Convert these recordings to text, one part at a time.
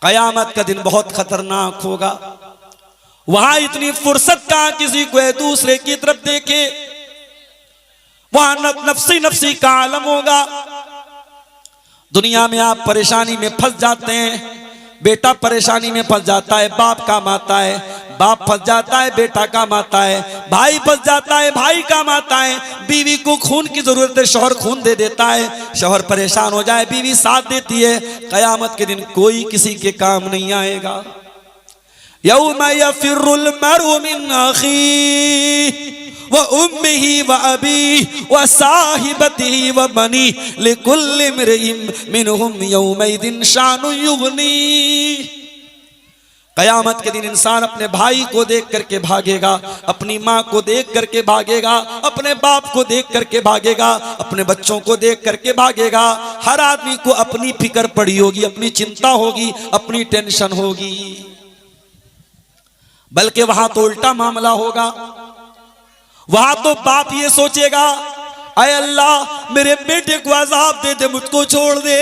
कयामत का दिन बहुत खतरनाक होगा। वहां इतनी फुर्सत कहां किसी को है दूसरे की तरफ देखे। वहां नफ्सी नफ्सी का आलम होगा। दुनिया में आप परेशानी में फंस जाते हैं, बेटा परेशानी में फंस जाता है, बाप काम आता है, बाप फंस जाता है, बेटा काम आता है, भाई फंस जाता है, भाई काम आता है, बीवी को खून की जरूरत है, शौहर खून दे देता है, शौहर परेशान हो जाए, बीवी साथ देती है। कयामत के दिन कोई किसी के काम नहीं आएगा। यौम यफिरुल मरउ मिन अखीह व उम्मिही व अबीही व साहिबतिही व बनीह लिकुल्लि इम्रिइन मिनहुम यौमइदिन शानुन युगनीह। कयामत के दिन इंसान अपने भाई को देख करके भागेगा, अपनी माँ को देख करके भागेगा, अपने बाप को देख करके भागेगा, अपने बच्चों को देख करके भागेगा। हर आदमी को अपनी फिक्र पड़ी होगी, अपनी चिंता होगी, अपनी टेंशन होगी। बल्कि वहां तो उल्टा मामला होगा। वहां तो बाप ये सोचेगा, अय अल्लाह मेरे बेटे को अजाब दे दे, मुझको छोड़ दे।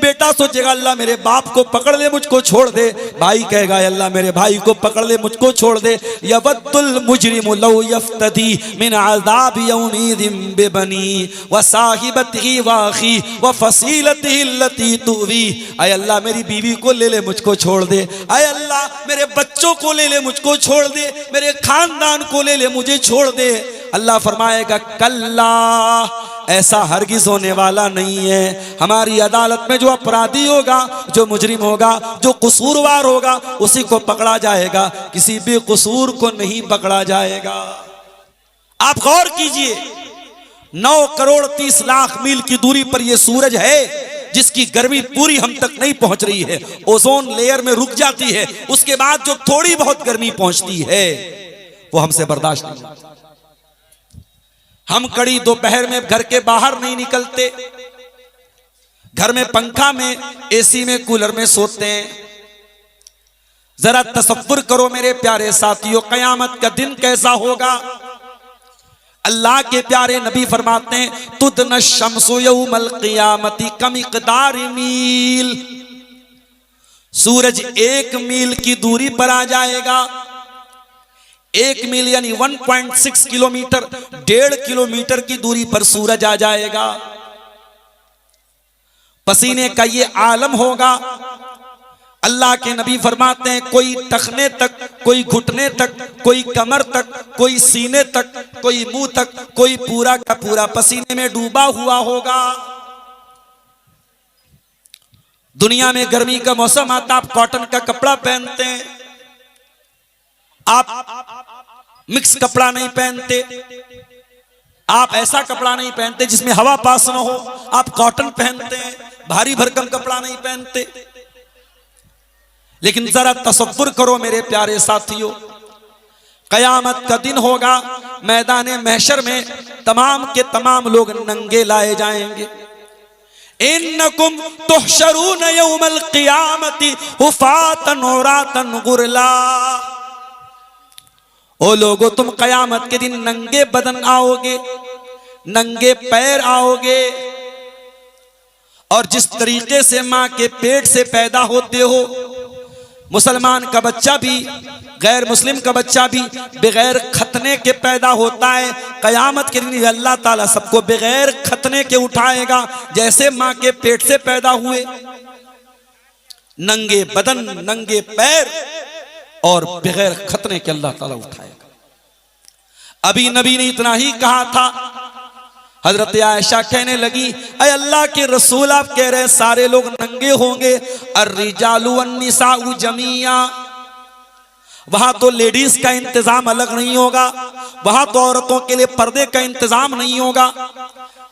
बेटा सोचेगा अल्लाह मेरे बाप को पकड़ ले, मुझको छोड़ दे। भाई कहेगा अल्लाह मेरे भाई को पकड़ ले, मुझको छोड़ दे। यवद्दुल मुजरिमु लौ यफ्तदी मिन अज़ाब यौमिदिन बिबनी व साहिबतिही व अखी व फसीलतिही अल्लती तुवी। अय अल्लाह मेरी बीवी को ले ले, मुझको छोड़ दे। अय अल्लाह मेरे बच्चों को ले ले, मुझको छोड़ दे। मेरे खानदान को ले ले, मुझे छोड़ दे। अल्लाह फरमाएगा कल्ला, ऐसा हरगिज होने वाला नहीं है। हमारी अदालत में जो अपराधी होगा, जो मुजरिम होगा, जो कसूरवार होगा, उसी को पकड़ा जाएगा, किसी बेकसूर को नहीं पकड़ा जाएगा। आप गौर कीजिए, 9 करोड़ 30 लाख मील की दूरी पर यह सूरज है जिसकी गर्मी पूरी हम तक नहीं पहुंच रही है। ओजोन लेयर में रुक जाती है, उसके बाद जो थोड़ी बहुत गर्मी पहुंचती है वो हमसे बर्दाश्त नहीं होती। हम कड़ी दोपहर में घर के बाहर नहीं निकलते, घर में पंखा में, एसी में, कूलर में सोते हैं। जरा तसव्वुर करो मेरे प्यारे साथियों, कयामत का दिन कैसा होगा। अल्लाह के प्यारे नबी फरमाते हैं तुदन शम्सु यौमल क़ियामती कमिक़दारि मील। सूरज 1 मील की दूरी पर आ जाएगा। 1 मील यानी 1.6 किलोमीटर, 1.5 किलोमीटर की दूरी पर सूरज आ जाएगा। पसीने का ये आलम होगा। अल्लाह के नबी फरमाते हैं कोई टखने तक, कोई घुटने तक, कोई कमर तक, कोई सीने तक, कोई मुंह तक, कोई पूरा का पूरा पसीने में डूबा हुआ होगा। दुनिया में गर्मी का मौसम आता, आप कॉटन का कपड़ा पहनते हैं, आप मिक्स कपड़ा नहीं पहनते, आप ऐसा कपड़ा नहीं पहनते जिसमें हवा पास ना हो, आप कॉटन पहनते हैं, भारी भरकम कपड़ा नहीं पहनते। लेकिन जरा तसव्वुर करो मेरे प्यारे साथियों, कयामत का दिन होगा, मैदान महशर में तमाम के तमाम लोग नंगे लाए जाएंगे। इन्नकुम तुहशरून यौमल क़ियामती हुफ़ातन औरातन गुरला। ओ लोगो तुम कयामत के दिन नंगे बदन आओगे, नंगे पैर आओगे। और जिस तरीके से मां के पेट से पैदा होते हो, मुसलमान का बच्चा भी, गैर मुस्लिम का बच्चा भी बगैर खतने के पैदा होता है। कयामत के दिन अल्लाह ताला सबको बगैर खतने के उठाएगा, जैसे मां के पेट से पैदा हुए, नंगे बदन, नंगे पैर और बगैर खतने के अल्लाह ताला उठाएगा। अभी नबी ने इतना ही कहा था, हजरत आयशा कहने लगी अय अल्लाह के रसूल आप कह रहे हैं सारे लोग नंगे होंगे, अर्रिजालु वन्निसाउ जमीया। वहां तो लेडीज का इंतजाम अलग नहीं होगा, वहां तो औरतों के लिए पर्दे का इंतजाम नहीं होगा।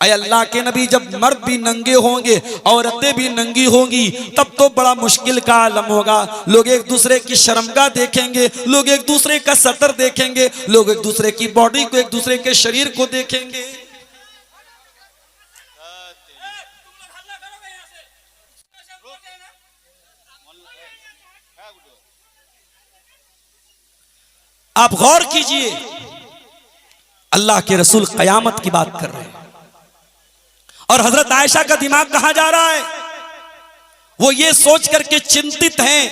अय अल्लाह के नबी जब मर्द भी नंगे होंगे, औरतें भी नंगी होंगी, तब तो बड़ा मुश्किल का आलम होगा। लोग एक दूसरे की शर्मगाह देखेंगे, लोग एक दूसरे का सतर देखेंगे, लोग एक दूसरे की बॉडी को, एक दूसरे के शरीर को देखेंगे। आप गौर कीजिए, अल्लाह के रसूल कयामत की बात कर रहे हैं और हजरत आयशा का दिमाग कहां जा रहा है। वो ये सोच करके चिंतित हैं,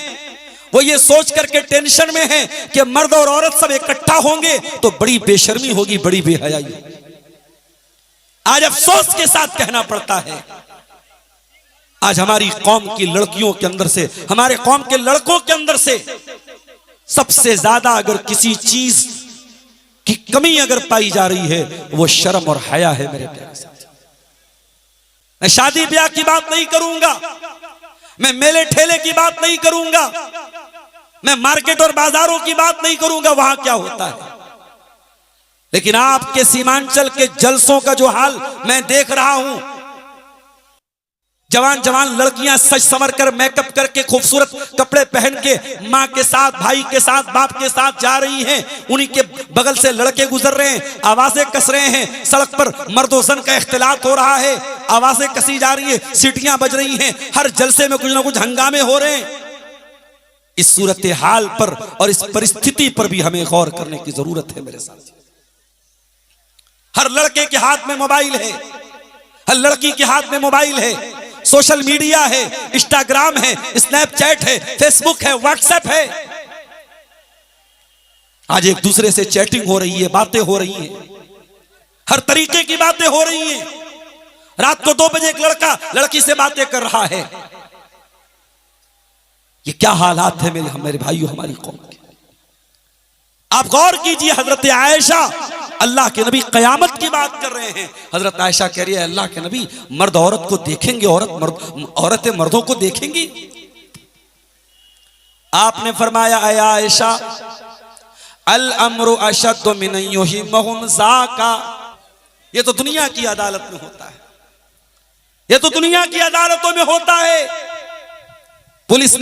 वो ये सोच करके टेंशन में हैं कि मर्द और औरत सब इकट्ठा होंगे तो बड़ी बेशर्मी होगी, बड़ी बेहयाई होगी। आज अफसोस के साथ कहना पड़ता है, आज हमारी कौम की लड़कियों के अंदर से, हमारे कौम के लड़कों के अंदर से सबसे ज्यादा अगर किसी चीज की कमी अगर पाई जा रही है वो शर्म और हया है। मेरे प्यारे साथी, मैं शादी ब्याह की बात नहीं करूंगा, मैं मेले ठेले की बात नहीं करूंगा, मैं मार्केट और बाजारों की बात नहीं करूंगा, वहां क्या होता है, लेकिन आपके सीमांचल के जलसों का जो हाल मैं देख रहा हूं, जवान जवान लड़कियां सज संवर कर मेकअप करके खूबसूरत कपड़े पहन के मां के साथ, भाई के साथ, बाप के साथ जा रही हैं, उन्हीं के बगल से लड़के गुजर रहे हैं, आवाजें कस रहे हैं, सड़क पर मर्द और जन का इख्तिलात हो रहा है, आवाजें कसी जा रही है, सीटियां बज रही हैं, हर जलसे में कुछ ना कुछ हंगामे हो रहे हैं। इस सूरत हाल पर और इस परिस्थिति पर भी हमें गौर करने की जरूरत है मेरे साथ। हर लड़के के हाथ में मोबाइल है, हर लड़की के हाथ में मोबाइल है, सोशल मीडिया है, इंस्टाग्राम है, स्नैपचैट है, फेसबुक है, व्हाट्सएप है। आज एक दूसरे से चैटिंग हो रही है, बातें हो रही हैं, हर तरीके की बातें हो रही हैं। रात को 2 बजे एक लड़का लड़की से बातें कर रहा है। ये क्या हालात है मेरे भाइयों, हमारी कौम के। आप गौर कीजिए, हजरत आयशा, अल्लाह के नबी कयामत की बात कर रहे हैं। हजरत आयशा कह रही है, अल्लाह के नबी मर्द औरत को देखेंगे, औरतें मर्दों को देखेंगी। आपने फरमाया, ऐ आयशा, अल अम्रु अशद्दु मिन युहिम्मुहुम ज़ाका। ये तो दुनिया की अदालत में होता है, ये तो दुनिया की अदालतों में होता है। पुलिस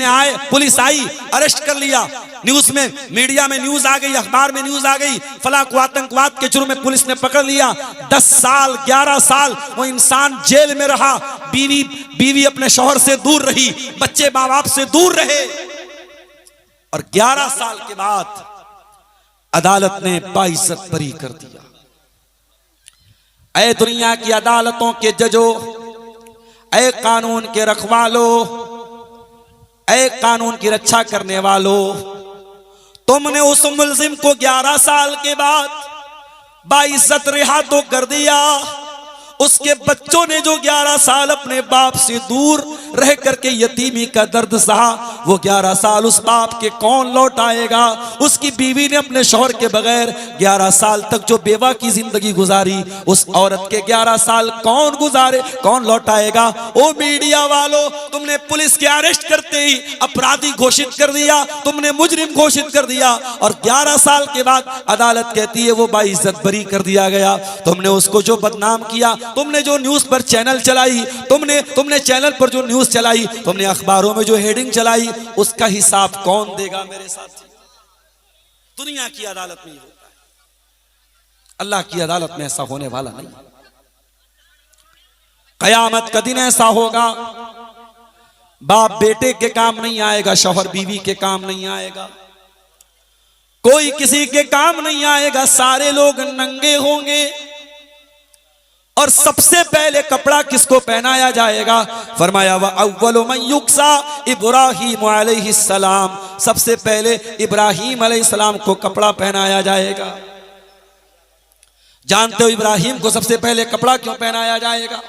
आई, अरेस्ट कर लिया, न्यूज में, मीडिया में न्यूज आ गई, अखबार में न्यूज आ गई, फला को आतंकवाद के जुर्म में पुलिस ने पकड़ लिया। 10 साल 11 साल वो इंसान जेल में रहा, बीवी अपने शौहर से दूर रही, बच्चे माँ बाप से दूर रहे, और 11 साल के बाद अदालत ने बाइज्जत बरी कर दिया। ऐ दुनिया की अदालतों के जजो, ऐ कानून के रखवालो, ऐ कानून की रक्षा करने वालों, तुमने उस मुल्जिम को 11 साल के बाद बाइज्जत रिहा तो कर दिया, उसके बच्चों ने जो 11 साल अपने बाप से दूर रह करके यतीमी का दर्द सहा, वो 11 साल उस बाप के कौन लौटाएगा। उसकी बीवी ने अपने शौहर के बगैर 11 साल तक जो बेवा की जिंदगी गुजारी, उस औरत के 11 साल कौन गुजारे, कौन लौटाएगा। ओ मीडिया वालों, तुमने पुलिस के अरेस्ट करते ही अपराधी घोषित कर दिया, तुमने मुजरिम घोषित कर दिया, और 11 साल के बाद अदालत कहती है वो बाइज्जत बरी कर दिया गया। तुमने उसको जो बदनाम किया, तुमने जो न्यूज पर चैनल चलाई, तुमने चैनल पर जो न्यूज चलाई, तुमने अखबारों में जो हेडिंग चलाई, उसका हिसाब कौन देगा मेरे साथी। दुनिया की अदालत में होता है, अल्लाह की अदालत में ऐसा होने वाला नहीं। कयामत का दिन ऐसा होगा, बाप बेटे के काम नहीं आएगा, शौहर बीवी के काम नहीं आएगा, कोई किसी के काम नहीं आएगा, सारे लोग नंगे होंगे। और सबसे पहले कपड़ा किसको पहनाया जाएगा? फरमाया व अव्वलु मन युक्सा इब्राहीम अलैहिस्सलाम, सबसे पहले इब्राहीम अलैहिस्सलाम को कपड़ा पहनाया जाएगा। जानते हो इब्राहीम को सबसे पहले कपड़ा क्यों पहनाया जाएगा?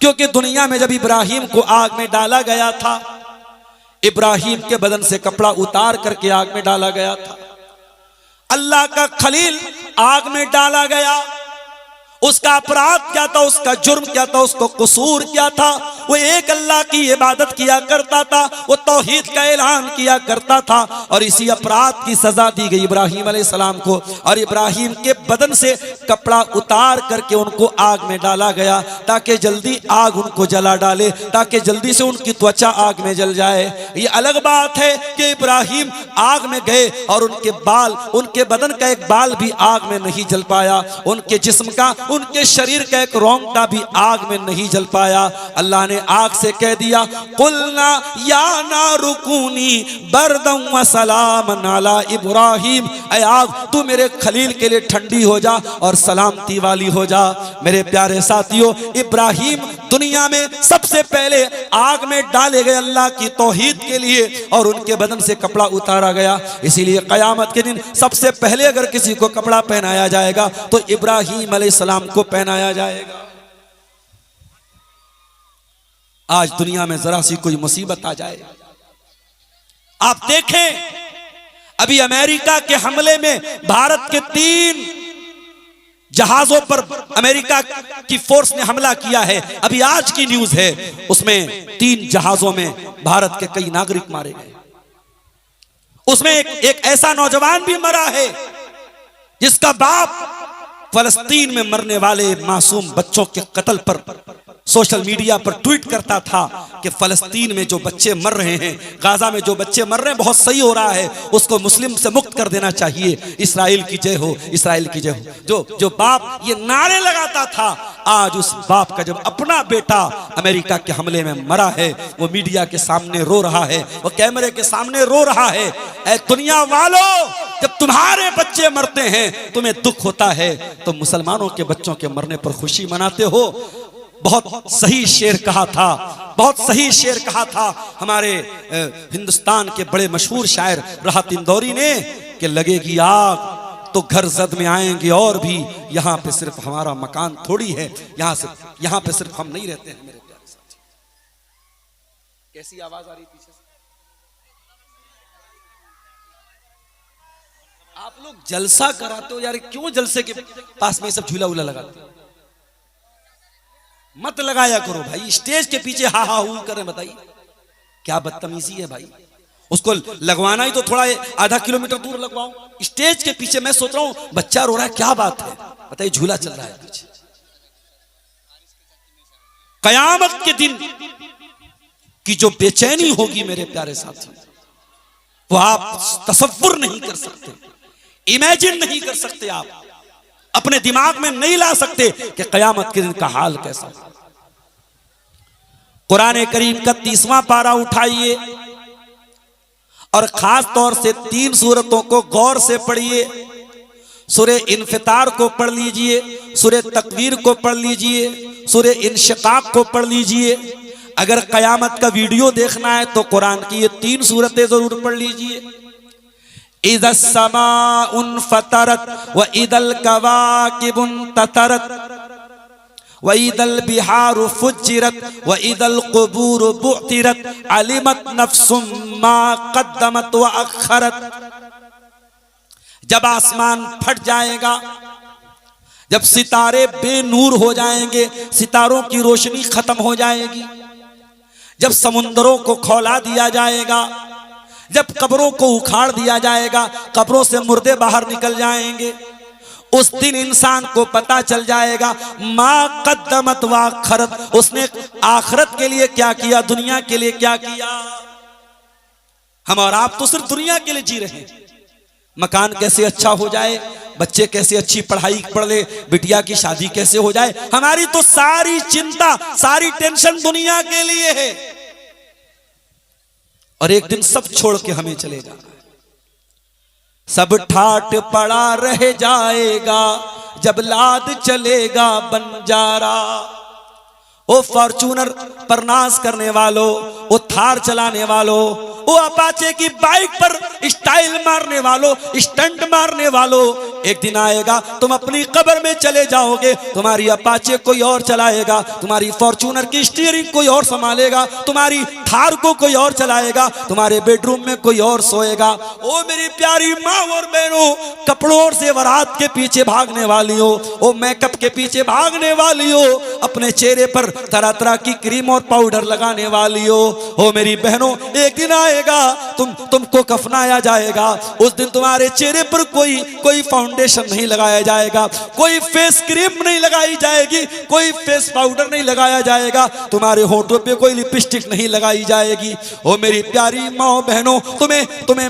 क्योंकि दुनिया में जब इब्राहीम को आग में डाला गया था, इब्राहीम के बदन से कपड़ा उतार करके आग में डाला गया था। अल्लाह का खलील आग में डाला गया, उसका अपराध क्या था, उसका जुर्म क्या था, उसको कसूर क्या था? वो एक अल्लाह की इबादत किया करता था, वो तौहीद का ऐलान किया करता था, और इसी अपराध की सजा दी गई इब्राहीम अलैहिस्सलाम को। और इब्राहीम के बदन से कपड़ा उतार करके उनको आग में डाला गया, ताकि जल्दी आग उनको जला डाले, ताकि जल्दी से उनकी त्वचा आग में जल जाए। ये अलग बात है कि इब्राहीम आग में गए और उनके बाल, उनके बदन का एक बाल भी आग में नहीं जल पाया, उनके जिस्म का, उनके शरीर का एक रोंगटा भी आग में नहीं जल पाया। अल्लाह ने आग से कह दिया, कुलना या नारु कूनी बरदम व सलामन अला इब्राहिम, ऐ आग तू मेरे खलील के लिए ठंडी हो जा और सलामती वाली हो जा। मेरे प्यारे साथियों, इब्राहिम दुनिया में सबसे पहले आग में डाले गए अल्लाह की तौहीद के लिए और उनके बदन से कपड़ा उतारा गया। इसीलिए कयामत के दिन सबसे पहले अगर किसी को कपड़ा पहनाया जाएगा तो इब्राहिम अलैहिस्सलाम को पहनाया जाएगा। आज दुनिया में जरा सी कोई मुसीबत आ जाए, आप देखें, अभी अमेरिका के हमले में भारत के 3 जहाजों पर अमेरिका की फोर्स ने हमला किया है। अभी आज की न्यूज है, उसमें 3 जहाजों में भारत के कई नागरिक मारे गए। उसमें एक ऐसा नौजवान भी मरा है जिसका बाप फलस्तीन में मरने वाले मासूम बच्चों के कत्ल पर सोशल मीडिया पर ट्वीट करता था कि फलस्तीन में जो बच्चे मर रहे हैं, गाजा में जो बच्चे मर रहे हैं, बहुत सही हो रहा है, उसको मुस्लिम से मुक्त कर देना चाहिए, इस्राइल की जय हो, इस्राइल की जय हो। जो बाप ये नारे लगाता था, आज उस बाप का जब अपना बेटा अमेरिका के हमले में मरा है, वो मीडिया के सामने रो रहा है, वो कैमरे के सामने रो रहा है। ऐ दुनिया वालों, जब तुम्हारे बच्चे मरते हैं तुम्हें दुख होता है, तो मुसलमानों के बच्चों के मरने पर खुशी मनाते हो। बहुत सही शेर कहा था, बहुत सही शेर कहा था हमारे हिंदुस्तान के बड़े मशहूर शायर राहत इंदौरी ने कि लगेगी आग तो घर जद में आएंगे और भी, यहाँ पे सिर्फ हमारा मकान थोड़ी है, यहाँ पे सिर्फ हम नहीं रहते हैं। मेरे प्यारे साथी, कैसी आवाज आ रही पीछे से? आप लोग जलसा कराते हो यार, क्यों जलसे के पास में सब झूला उला लगाते हो? मत लगाया करो भाई, स्टेज के पीछे हा हा हू करें, बताइए क्या बदतमीजी है भाई। उसको लगवाना ही तो थोड़ा आधा किलोमीटर दूर लगवाओ, स्टेज के पीछे। मैं सोच रहा हूं बच्चा रो रहा है, क्या बात है, बताइए झूला चल रहा है पीछे। कयामत के दिन की जो बेचैनी होगी मेरे प्यारे साथी, वो आप तसव्वुर नहीं कर सकते, इमेजिन नहीं कर सकते, आप अपने दिमाग में नहीं ला सकते कि कयामत के दिन का हाल कैसा है। कुरान करीम का 30वां पारा उठाइए और खास तौर से 3 सूरतों को गौर से पढ़िए। सूरे इन्फितार को पढ़ लीजिए, सूरे तकवीर को पढ़ लीजिए, सूरे इंशिकाक को पढ़ लीजिए। अगर कयामत का वीडियो देखना है तो कुरान की ये 3 सूरतें जरूर पढ़ लीजिए। इज़ा समाउन फतरत व इदल कवाकिबुन ततरत व इदल बिहारु फुज्जिरत व इदल कुबूर बुअतिरत अलिमत नफ्सुम मा कद्दमत व अखरत। जब आसमान फट जाएगा, जब सितारे बेनूर हो जाएंगे, सितारों की रोशनी खत्म हो जाएगी, जब समुंदरों को खौला दिया जाएगा, जब कब्रों को उखाड़ दिया जाएगा, कब्रों से मुर्दे बाहर निकल जाएंगे, उस दिन इंसान को पता चल जाएगा मा कद्दमत व अखरत, उसने आखिरत के लिए क्या किया, दुनिया के लिए क्या किया। हम और आप तो सिर्फ दुनिया के लिए जी रहे हैं। मकान कैसे अच्छा हो जाए, बच्चे कैसे अच्छी पढ़ाई पढ़ ले, बिटिया की शादी कैसे हो जाए, हमारी तो सारी चिंता, सारी टेंशन दुनिया के लिए है। और एक दिन सब छोड़ के हमें चले जाना है। सब ठाट पड़ा रह जाएगा जब लाद चलेगा बंजारा। ओ फॉर्च्यूनर पर नाज करने वालों, वो थार चलाने वालों, वो अपाचे की बाइक पर स्टाइल मारने वालों, स्टंट मारने वालों, एक दिन आएगा तुम अपनी कब्र में चले जाओगे, तुम्हारी अपाचे कोई और चलाएगा, तुम्हारी फॉर्च्यूनर की स्टीयरिंग कोई और संभालेगा, तुम्हारी थार को कोई और चलाएगा, तुम्हारे बेडरूम में कोई और सोएगा। ओ मेरी प्यारी माँ और बहनों, कपड़ों से वरात के पीछे भागने वाली हो, ओ मेकअप के पीछे भागने वाली हो, अपने चेहरे पर तरह तरह की क्रीम और पाउडर लगाने वाली हो मेरी बहनों, एक दिन आएगा तुमको कफना बनाया जाएगा। उस दिन तुम्हारे चेहरे पर कोई फाउंडेशन नहीं लगाया जाएगा, कोई फेस क्रीम नहीं लगाई जाएगी, कोई फेस पाउडर नहीं लगाया जाएगा, तुम्हारे होठों पे कोई लिपस्टिक नहीं लगाई जाएगी। ओ मेरी प्यारी माओ बहनों, तुम्हें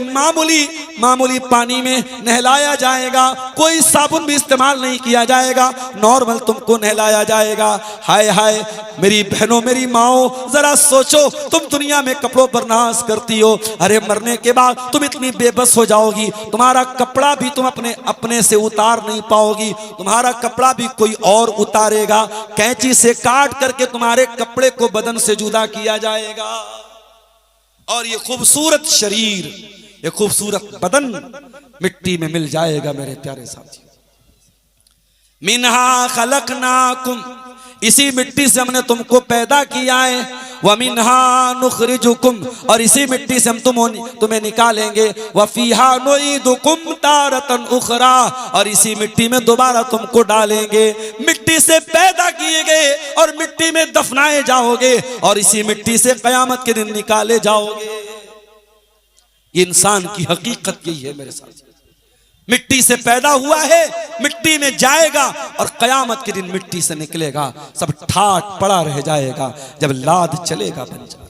मामूली पानी में नहलाया जाएगा, कोई साबुन भी इस्तेमाल नहीं किया जाएगा, नॉर्मल तुमको नहलाया जाएगा। हाय हाय मेरी बहनों, मेरी माओ, जरा सोचो, तुम दुनिया में कपड़ों पर नाज करती हो, अरे मरने के बाद तुम इतनी बेबस हो जाओगी, तुम्हारा कपड़ा भी तुम अपने से उतार नहीं पाओगी, तुम्हारा कपड़ा भी कोई और उतारेगा, कैंची से काट करके तुम्हारे कपड़े को बदन से जुदा किया जाएगा। और ये खूबसूरत शरीर, ये खूबसूरत बदन मिट्टी में मिल जाएगा। मेरे प्यारे साथी, मिन्हा खलकनाकुम, इसी मिट्टी से हमने तुमको पैदा किया है, व मिन्हा नुखरिजुकुम, और इसी मिट्टी से हम तुम्हें निकालेंगे, व फीहा नुईदुकुम तारतन उखरा, और इसी मिट्टी में दोबारा तुमको डालेंगे। मिट्टी से पैदा किए गए और मिट्टी में दफनाए जाओगे और इसी मिट्टी से कयामत के दिन निकाले जाओगे। इंसान की हकीकत यही है मेरे साथ, मिट्टी से पैदा हुआ है, मिट्टी में जाएगा और कयामत के दिन मिट्टी से निकलेगा, सब ठाट पड़ा रह जाएगा जब लाद चलेगा बंजार।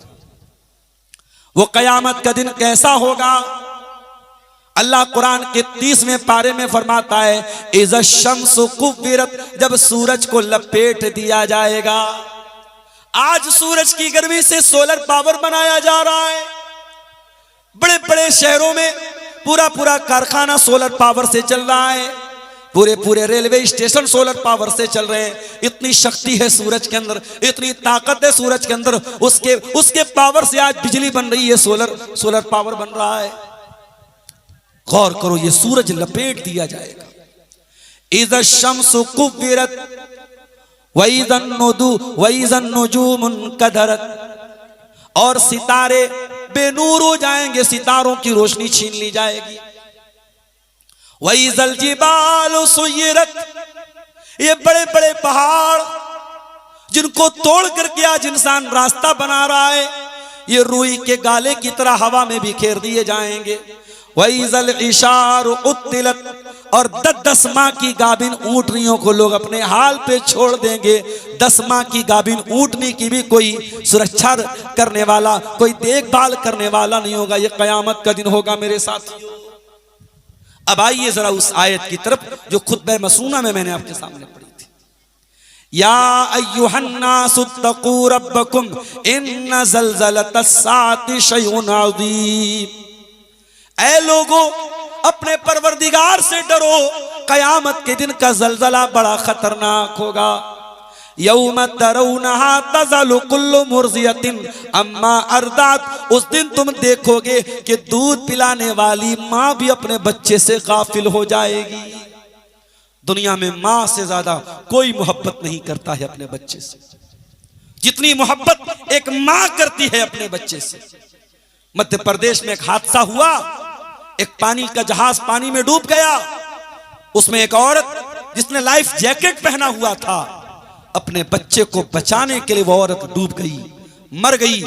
वो कयामत का दिन कैसा होगा? अल्लाह कुरान के 30वें पारे में फरमाता है, इज़ा शम्सु कुव्विरत, जब सूरज को लपेट दिया जाएगा। आज सूरज की गर्मी से सोलर पावर बनाया जा रहा है, बड़े बड़े शहरों में पूरा कारखाना सोलर पावर से चल रहा है, पूरे रेलवे स्टेशन सोलर पावर से चल रहे हैं। इतनी शक्ति है सूरज के अंदर, इतनी ताकत है सूरज के अंदर, उसके पावर से आज बिजली बन रही है, सोलर पावर बन रहा है। गौर करो, ये सूरज लपेट दिया जाएगा। इज़ा शम्सु कुव्विरत वइज़न नुजूमुन कदरत, और सितारे बेनूर हो जाएंगे, सितारों की रोशनी छीन ली जाएगी। वइज़ल जिबालु सुय्यरत, ये बड़े बड़े पहाड़ जिनको तोड़ करके आज इंसान रास्ता बना रहा है, ये रुई के गाले की तरह हवा में बिखेर दिए जाएंगे। वइज़ल इशारु उत्तिलत, और 10 माह की गाभिन ऊँटनियों को लोग अपने हाल पे छोड़ देंगे। 10 माह की गाभिन ऊँटनी की भी कोई सुरक्षा करने वाला, कोई देखभाल करने वाला नहीं होगा। ये कयामत का दिन होगा मेरे साथियों। अब आइए जरा उस आयत की तरफ जो खुतबा मसूना में मैंने आपके सामने पढ़ी थी। या अय्युहन्नासुत्तकू रब्बकुम इन्न ज़लज़लतस्साअति शैउन अज़ीम, ऐ लोगों अपने परवरदिगार से डरो, कयामत के दिन का जलजला बड़ा खतरनाक होगा। यौम तरौनहा तज़लु कुल्लु मुर्ज़ियतिन अम्मा अर्दात, उस दिन तुम देखोगे कि दूध पिलाने वाली माँ भी अपने बच्चे से गाफिल हो जाएगी। दुनिया में माँ से ज्यादा कोई मोहब्बत नहीं करता है अपने बच्चे से, जितनी मोहब्बत एक माँ करती है अपने बच्चे से। मध्य प्रदेश में एक हादसा हुआ, एक पानी का जहाज पानी में डूब गया, उसमें एक औरत जिसने लाइफ जैकेट पहना हुआ था, अपने बच्चे को बचाने के लिए वो औरत डूब गई, मर गई।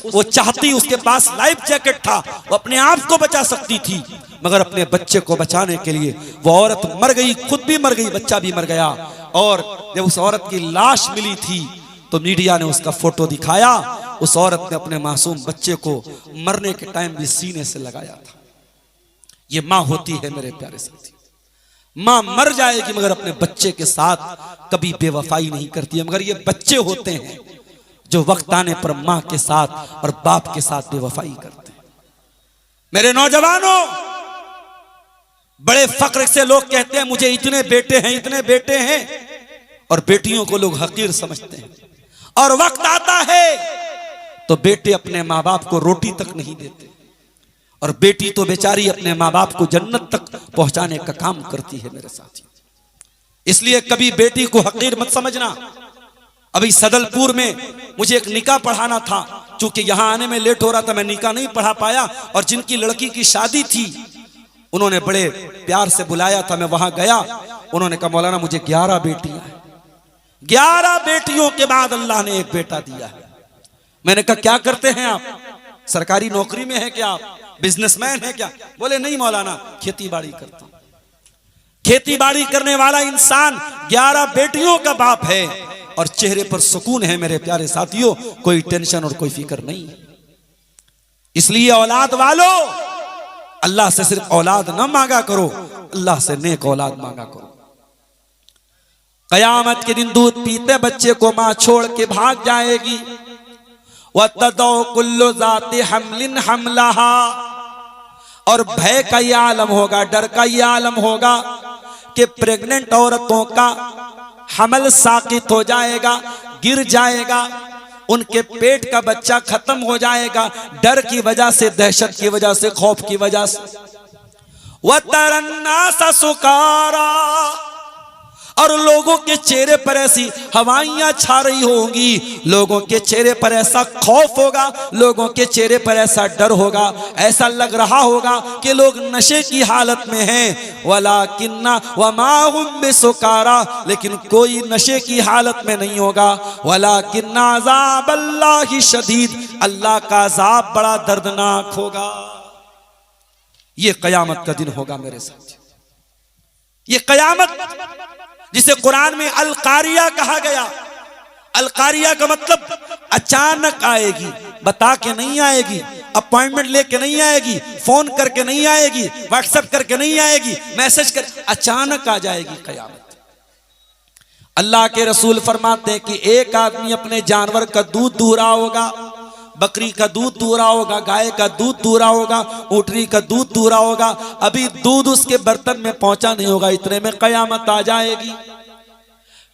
वो चाहती, उसके पास लाइफ जैकेट था, वो अपने आप को बचा सकती थी, मगर अपने बच्चे को बचाने के लिए वो औरत मर गई, खुद भी मर गई, बच्चा भी मर गया। और जब उस औरत की लाश मिली थी तो मीडिया ने उसका फोटो दिखाया, उस औरत ने अपने मासूम बच्चे को मरने के टाइम भी सीने से लगाया था। ये माँ होती है मेरे प्यारे साथी, माँ मर जाएगी मगर अपने बच्चे के साथ कभी बेवफाई नहीं करती है। मगर ये बच्चे होते हैं जो वक्त आने पर माँ के साथ और बाप के साथ बेवफाई करते हैं। मेरे नौजवानों, बड़े फक्र से लोग कहते हैं मुझे इतने बेटे हैं, इतने बेटे हैं, और बेटियों को लोग हकीर समझते हैं। और वक्त आता है तो बेटे अपने माँ बाप को रोटी तक नहीं देते, और बेटी तो बेचारी अपने माँ बाप को जन्नत तक पहुंचाने का काम करती है मेरे साथी। इसलिए कभी बेटी को हकीर मत समझना। अभी सदलपुर में मुझे एक निकाह पढ़ाना था, चूंकि यहां आने में लेट हो रहा था, मैं निकाह नहीं पढ़ा पाया। और जिनकी लड़की की शादी थी उन्होंने बड़े प्यार से बुलाया था, मैं वहां गया। उन्होंने कहा मौलाना मुझे 11 बेटियां हैं, 11 बेटियों के बाद अल्लाह ने एक बेटा दिया है। मैंने कहा क्या करते हैं आप, सरकारी नौकरी में है क्या आप? बिजनेसमैन है क्या? बोले नहीं मौलाना, खेती बाड़ी करता हूं। खेती बाड़ी करने वाला इंसान 11 बेटियों का बाप है और चेहरे पर सुकून है मेरे प्यारे साथियों, कोई टेंशन और कोई फिक्र नहीं। इसलिए औलाद वालों, अल्लाह से सिर्फ औलाद ना मांगा करो, अल्लाह से नेक औलाद मांगा करो। कयामत के दिन दूध पीते बच्चे को मां छोड़ के भाग जाएगी। वतदौ कुल्लु ज़ाति हमलिन हमलहा, और भय का यह आलम होगा, डर का यह आलम होगा कि प्रेग्नेंट औरतों का हमल साकित हो जाएगा, गिर जाएगा, उनके पेट का बच्चा खत्म हो जाएगा, डर की वजह से, दहशत की वजह से, खौफ की वजह से। वतरन्नास सुकारा, और लोगों के चेहरे पर ऐसी हवाइयां छा रही होंगी, लोगों के चेहरे पर ऐसा खौफ होगा, लोगों के चेहरे पर ऐसा डर होगा, ऐसा लग रहा होगा कि लोग नशे की हालत में हैं। वलाकिन्ना वमा हुम बिसुकारा, लेकिन कोई नशे की हालत में नहीं होगा। वलाकिन्ना अज़ाबल्लाहि शदीद, अल्लाह का अज़ाब बड़ा दर्दनाक होगा। ये कयामत का दिन होगा मेरे साथ। ये कयामत जिसे कुरान में अल कारिया कहा गया, अल कारिया का मतलब अचानक आएगी, बता के नहीं आएगी, अपॉइंटमेंट लेके नहीं आएगी, फोन करके नहीं आएगी, व्हाट्सएप करके नहीं आएगी, मैसेज कर, अचानक आ जाएगी कयामत। अल्लाह के रसूल फरमाते हैं कि एक आदमी अपने जानवर का दूध दूह रहा होगा, बकरी का दूध दूह रहा होगा, गाय का दूध दूह रहा होगा, ऊँटनी का दूध दूह रहा होगा, अभी दूध उसके बर्तन में पहुंचा नहीं होगा, इतने में कयामत आ जाएगी।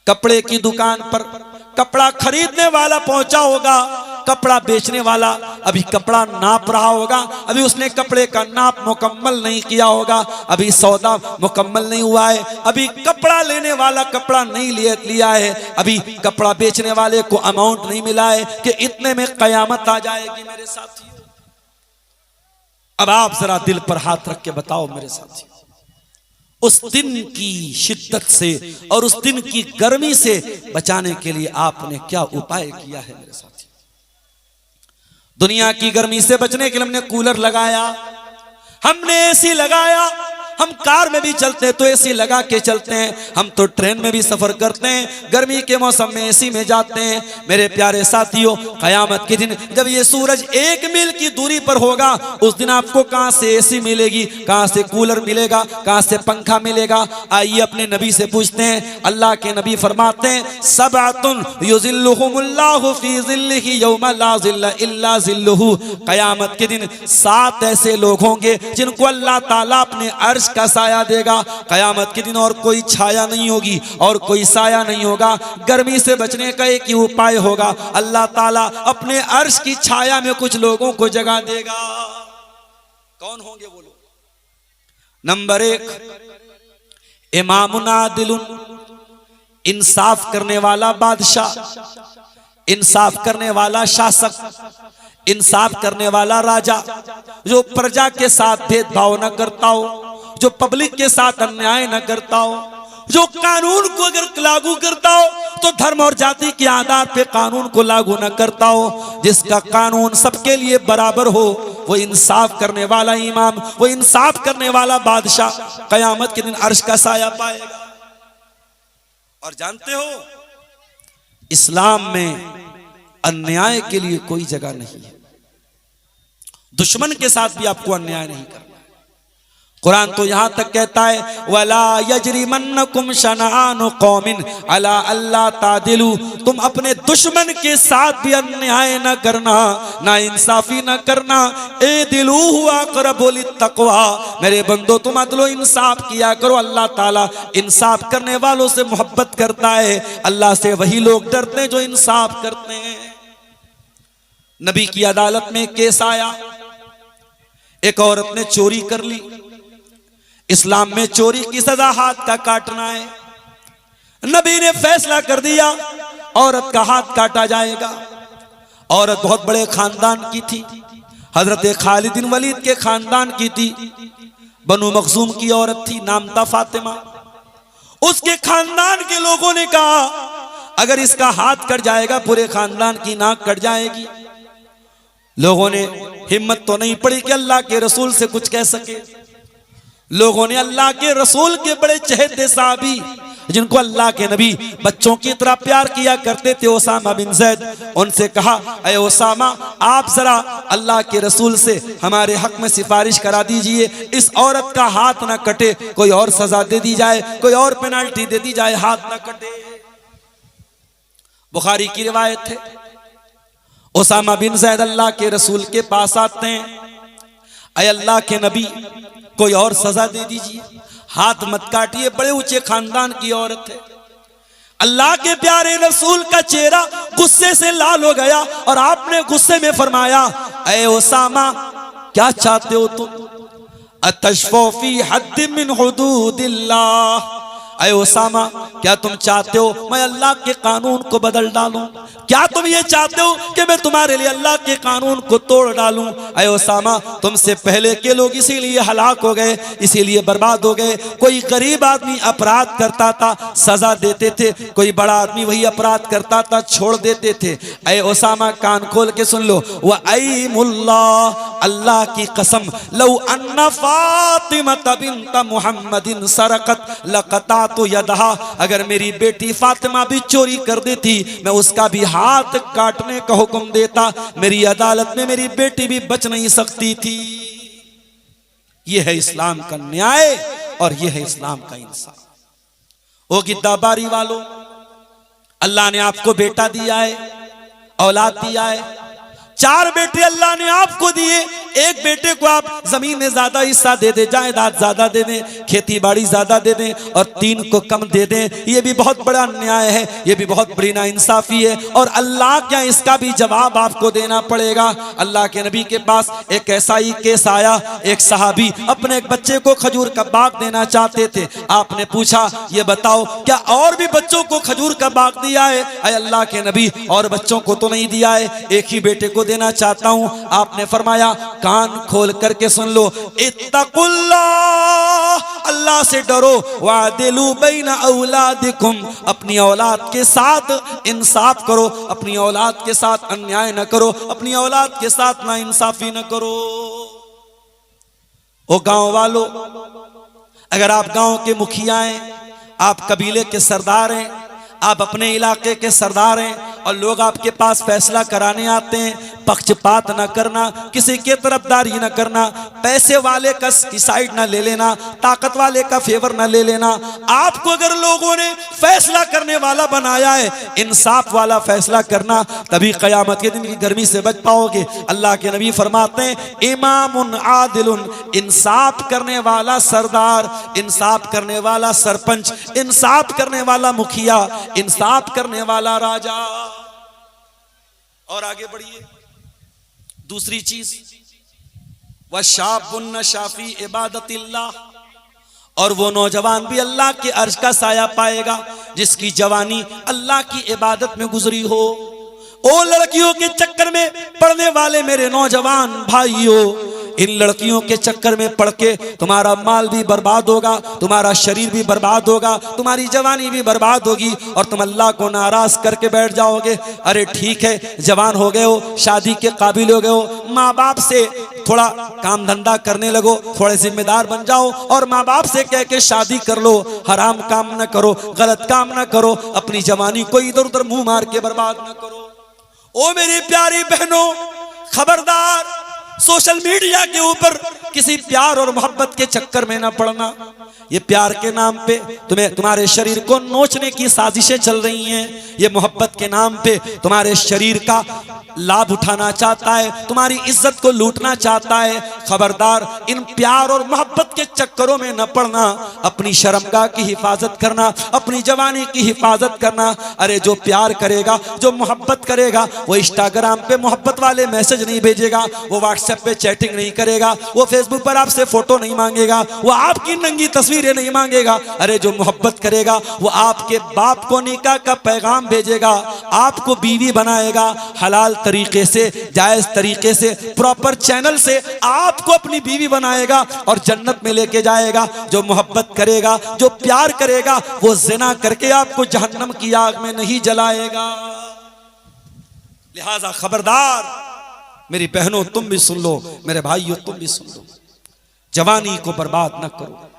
कपड़े की दुकान पर कपड़ा खरीदने वाला पहुंचा होगा, कपड़ा बेचने वाला अभी कपड़ा नाप रहा होगा, अभी उसने कपड़े का नाप मुकम्मल नहीं किया होगा, अभी सौदा मुकम्मल नहीं हुआ है, अभी कपड़ा लेने वाला कपड़ा नहीं लिया है, अभी कपड़ा बेचने वाले को अमाउंट नहीं मिला है कि इतने में कयामत आ जाएगी मेरे साथियों। अब आप जरा दिल पर हाथ रख के बताओ मेरे साथियों, उस दिन की शिद्दत से और उस दिन की गर्मी से बचाने के लिए आपने क्या उपाय किया है मेरे साथियों? दुनिया की गर्मी से बचने के लिए हमने कूलर लगाया, हमने एसी लगाया, हम कार में भी चलते हैं तो एसी लगा के चलते हैं, हम तो ट्रेन में भी सफर करते हैं, गर्मी के मौसम में एसी में जाते हैं। मेरे प्यारे साथियों, कयामत के दिन जब ये सूरज 1 मील की दूरी पर होगा, उस दिन आपको कहां से एसी मिलेगी, कहां से कूलर मिलेगा, कहां से पंखा मिलेगा? आइए अपने नबी से पूछते हैं। अल्लाह के नबी फरमाते हैं, सबअतुन युज़िल्लुहुमुल्लाहु फी ज़िल्लिही यौमा ला ज़िल्ला इल्ला ज़िल्लुहु। कयामत के दिन 7 ऐसे लोग होंगे जिनको अल्लाह ताला अपने अर्श का साया देगा। कयामत के दिन और कोई छाया नहीं होगी और कोई साया नहीं होगा। गर्मी से बचने का एक ही उपाय होगा, अल्लाह ताला अपने अर्श की छाया में कुछ लोगों को जगह देगा। कौन होंगे वो लोग? नंबर 1, इमामुन आदिलुन, इंसाफ करने वाला बादशाह, इंसाफ करने वाला शासक, इंसाफ करने वाला राजा, जो प्रजा के साथ भेदभाव न करता हो, जो पब्लिक के साथ अन्याय न करता हो, जो कानून को अगर लागू करता हो तो धर्म और जाति के आधार पे कानून को लागू न करता हो, जिसका कानून सबके लिए बराबर हो, वो इंसाफ करने वाला इमाम, वो इंसाफ करने वाला बादशाह कयामत के दिन अर्श का साया पाएगा। और जानते हो, इस्लाम में अन्याय के लिए कोई जगह नहीं है, दुश्मन के साथ भी आपको अन्याय नहीं करना। कुरान तो यहां तक कहता है, वला यजरिमन्नकुम शनआनु कौमिन अला अल्ला तादिलु, तुम अपने दुश्मन के साथ भी अन्याय न करना, ना इंसाफी न करना। ए दिलू हुआ अक़रबु लित्तक़वा, मेरे बंदो तुम अदलो इंसाफ किया करो। अल्लाह ताला इंसाफ करने वालों से मोहब्बत करता है, अल्लाह से वही लोग डरते हैं जो इंसाफ करते हैं। नबी की अदालत में केस आया, एक औरत ने चोरी कर ली। इस्लाम में चोरी की सजा हाथ का काटना है। नबी ने फैसला कर दिया, औरत का हाथ काटा जाएगा। औरत बहुत बड़े खानदान की थी, हजरत खालिद बिन वलीद के खानदान की थी, बनु मखजूम की औरत थी, नाम था फातिमा। उसके खानदान के लोगों ने कहा, अगर इसका हाथ कट जाएगा पूरे खानदान की नाक कट जाएगी। लोगों ने हिम्मत तो नहीं पड़ी कि अल्लाह के रसूल से कुछ कह सके। लोगों ने अल्लाह के रसूल के बड़े चहेते साहबी, जिनको अल्लाह के नबी बच्चों की तरह प्यार किया करते थे, ओसामा बिन जैद, उनसे कहा, अरे ओसामा, आप जरा अल्लाह के रसूल से हमारे हक में सिफारिश करा दीजिए, इस औरत का हाथ ना कटे, कोई और सजा दे दी जाए, कोई और पेनाल्टी दे दी जाए, हाथ ना कटे। बुखारी की रिवायत है, ओसामा बिन जैद अल्लाह के रसूल के पास आते हैं, अय अल्लाह के नबी, कोई और सजा दे दीजिए, हाथ मत काटिए, बड़े ऊंचे खानदान की औरत है। अल्लाह के प्यारे रसूल का चेहरा गुस्से से लाल हो गया और आपने गुस्से में फरमाया, अय ओसामा, क्या चाहते हो तुम? अतशफो फी हद्द मिन हुदूदिल्लाह, अय ओसामा, क्या तुम चाहते हो मैं अल्लाह के कानून को बदल डालूं? क्या तुम ये चाहते हो कि मैं तुम्हारे लिए अल्लाह के कानून को तोड़ डालूं? अय ओसामा, तुमसे पहले के लोग इसीलिए हलाक हो गए, इसीलिए बर्बाद हो गए। कोई गरीब आदमी अपराध करता था, सजा देते थे, कोई बड़ा आदमी वही अपराध करता था, छोड़ देते थे। अय ओसामा, कान खोल के सुन लो, व अयमुल्लाह, अल्लाह की कसम, लौ अन्ना फातिमा बिन्त मुहम्मदिन सरकत लकता तो यदहा, अगर मेरी बेटी फातिमा भी चोरी कर देती, मैं उसका भी हाथ काटने का हुक्म देता। मेरी अदालत में मेरी बेटी भी बच नहीं सकती थी। यह है इस्लाम का न्याय और यह है इस्लाम का इंसाफ। ओ गिद्दाबारी वालों, अल्लाह ने आपको बेटा दिया है, औलाद दिया है, 4 बेटे अल्लाह ने आपको दिए, एक बेटे को आप जमीन में ज्यादा हिस्सा दे दें, जायदाद ज्यादा दे दें, खेती बाड़ी ज्यादा दे दें, और 3 को कम दे दें, ये भी बहुत बड़ा अन्याय है, ये भी बहुत बड़ी नाइंसाफी है। और अल्लाह क्या, इसका भी जवाब आपको देना पड़ेगा। अल्लाह के नबी के पास एक ऐसा ही केस आया, एक सहाबी अपने एक बच्चे को खजूर का बाग देना चाहते थे। आपने पूछा, ये बताओ क्या और भी बच्चों को खजूर का बाग दिया है? अय अल्लाह के नबी, और बच्चों को तो नहीं दिया है, एक ही बेटे को देना चाहता हूं। आपने फरमाया, कान खोल करके सुन लो, इत्तकुल्लाह, अल्लाह से डरो, वादिलू बैना औलादिकुम, अपनी औलाद के साथ इंसाफ करो, अपनी औलाद के साथ अन्याय न करो, अपनी औलाद के साथ ना इंसाफी न करो। ओ गांव वालों, अगर आप गांव के मुखिया हैं, आप कबीले के सरदार हैं, आप अपने इलाके के सरदार हैं, और लोग आपके पास फैसला कराने आते हैं, पक्षपात न करना, किसी की तरफदारी न करना, पैसे वाले का साइड न ले लेना, ताकत वाले का फेवर न ले लेना। आपको अगर लोगों ने फैसला करने वाला बनाया है, इंसाफ वाला फैसला करना, तभी कयामत के दिन की गर्मी से बच पाओगे। अल्लाह के नबी फरमाते हैं, इमामुन आदिलुन, इंसाफ करने वाला सरदार, इंसाफ करने वाला सरपंच, इंसाफ करने वाला मुखिया, इंसाफ करने वाला राजा। और आगे बढ़िए, दूसरी चीज, वशाबुन नशाफी इबादतिल्लाह, और वो नौजवान भी अल्लाह के अर्श का साया पाएगा जिसकी जवानी अल्लाह की इबादत में गुजरी हो। ओ लड़कियों के चक्कर में पड़ने वाले मेरे नौजवान भाइयों, इन लड़कियों के चक्कर में पड़ के तुम्हारा माल भी बर्बाद होगा, तुम्हारा शरीर भी बर्बाद होगा, तुम्हारी जवानी भी बर्बाद होगी, और तुम अल्लाह को नाराज करके बैठ जाओगे। अरे ठीक है, जवान हो गए हो, शादी के काबिल हो गए हो, माँ बाप से थोड़ा काम धंधा करने लगो, थोड़े जिम्मेदार बन जाओ, और माँ बाप से कह के शादी कर लो। हराम काम न करो, गलत काम न करो, अपनी जवानी को इधर उधर मुंह मार के बर्बाद न करो। ओ मेरी प्यारी बहनों, खबरदार, सोशल मीडिया के ऊपर किसी प्यार और मोहब्बत के चक्कर में ना पड़ना। ये प्यार के नाम पे तुम्हारे शरीर को नोचने की साजिशें चल रही हैं। ये मोहब्बत के नाम पे तुम्हारे शरीर का लाभ उठाना चाहता है, तुम्हारी इज्जत को लूटना चाहता है। खबरदार, इन प्यार और मोहब्बत के चक्करों में न पड़ना। अपनी शर्मगाह की हिफाजत करना, अपनी जवानी की हिफाजत करना। अरे जो प्यार करेगा, जो मोहब्बत करेगा, वो इंस्टाग्राम पे मोहब्बत वाले मैसेज नहीं भेजेगा, वो व्हाट्सएप पे चैटिंग नहीं करेगा, वो फेसबुक पर आपसे फोटो नहीं मांगेगा, वो आपकी नंगी तस्वीरें नहीं मांगेगा। अरे जो मोहब्बत करेगा, वो आपके बाप को निकाह का पैगाम भेजेगा, आपको बीवी बनाएगा, हलाल तरीके से, जायज तरीके से, प्रॉपर चैनल से आपको अपनी बीवी बनाएगा और जन्नत में लेके जाएगा। जो मोहब्बत करेगा, जो प्यार करेगा, वो ज़िना करके आपको जहन्नम की आग में नहीं जलाएगा। लिहाजा खबरदार, मेरी बहनों तुम भी सुन लो, मेरे भाइयों तुम भी सुन लो, जवानी को बर्बाद न करो।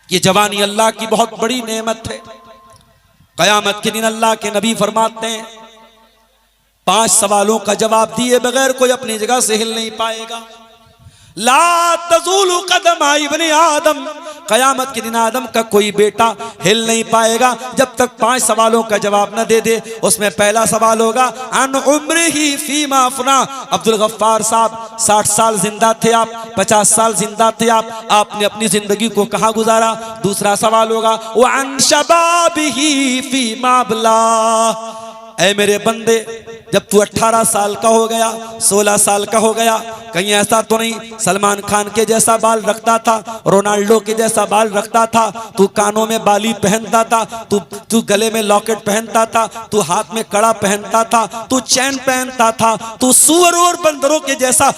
ये जवानी अल्लाह की बहुत बड़ी नेमत है। कयामत के दिन अल्लाह के नबी फरमाते हैं 5 सवालों का जवाब दिए बगैर कोई अपनी जगह से हिल नहीं पाएगा। ला तज़ूलु कदम इब्ने आदम, कयामत के दिन आदम का कोई बेटा हिल नहीं पाएगा जब तक 5 सवालों का जवाब न दे दे। उसमें पहला सवाल होगा अन उम्रिही फीमा अफना। अब्दुल गफ्फार साहब 60 साल जिंदा थे आप, 50 साल जिंदा थे आप, आपने अपनी जिंदगी को कहाँ गुजारा। दूसरा सवाल होगा व अन शबाबिही फीमा अबला। ऐ मेरे बंदे, जब तू 18 साल का हो गया, 16 साल का हो गया, कहीं ऐसा तो नहीं सलमान खान के जैसा बाल रखता था, रोनाल्डो के जैसा बाल रखता था, तू कानों में बाली पहनता था, तू गले में लॉकेट पहनता था, तू हाथ में कड़ा पहनता था, तू चैन पहनता था, तू सुअरों और बंदरों के जैसा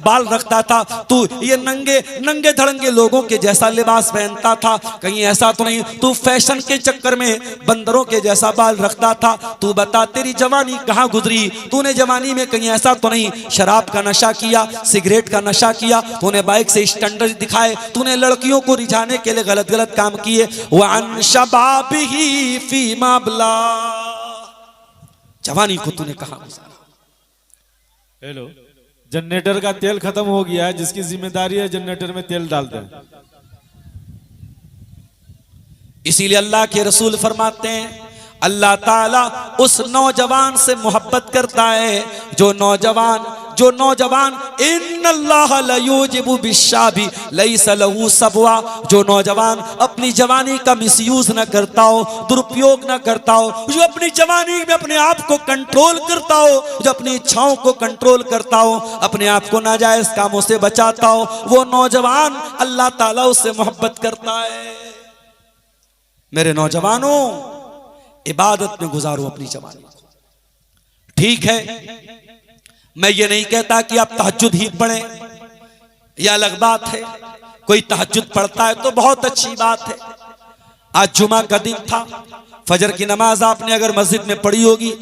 बाल रखता था, तू ये नंगे धड़ंगे लोगों के जैसा लिबास पहनता था, कहीं ऐसा तो नहीं तू फैशन के चक्कर में बंदरों के जैसा बाल रखता था। तू बता तेरी जवानी कहाँ गुजरी। तूने जवानी में कहीं ऐसा तो नहीं शराब का नशा किया, सिगरेट का नशा किया, तूने बाइक से स्टैंडर्ड दिखाए, तूने लड़कियों को रिझाने के लिए गलत काम किए। वअन शबाबिही फीमा अबला, जवानी को तूने कहाँ गुजारा। हेलो, जनरेटर का तेल खत्म हो गया है, जिसकी जिम्मेदारी है जनरेटर में तेल डाल दें। इसीलिए अल्लाह के रसूल फरमाते हैं अल्लाह ताला उस नौजवान से मोहब्बत करता है जो नौजवान इन्नल्लाह लयूजिबु बिश्शाबी लैसा लहू सबवा, जो नौजवान अपनी जवानी का मिसयूज न करता हो, दुरुपयोग न करता हो, जो अपनी जवानी में अपने आप को कंट्रोल करता हो, जो अपनी इच्छाओं को कंट्रोल करता हो, अपने आप को नाजायज कामों से बचाता हो, वो नौजवान अल्लाह ताला उससे मोहब्बत करता है। मेरे नौजवानों, इबादत में गुजारो अपनी जवानी को। ठीक है, मैं ये नहीं कहता कि आप तहज्जुद ही पढ़ें, यह अलग बात है। कोई तहज्जुद पढ़ता है तो बहुत अच्छी बात है। आज जुमा का दिन था, फजर की नमाज आपने अगर मस्जिद में पढ़ी होगी,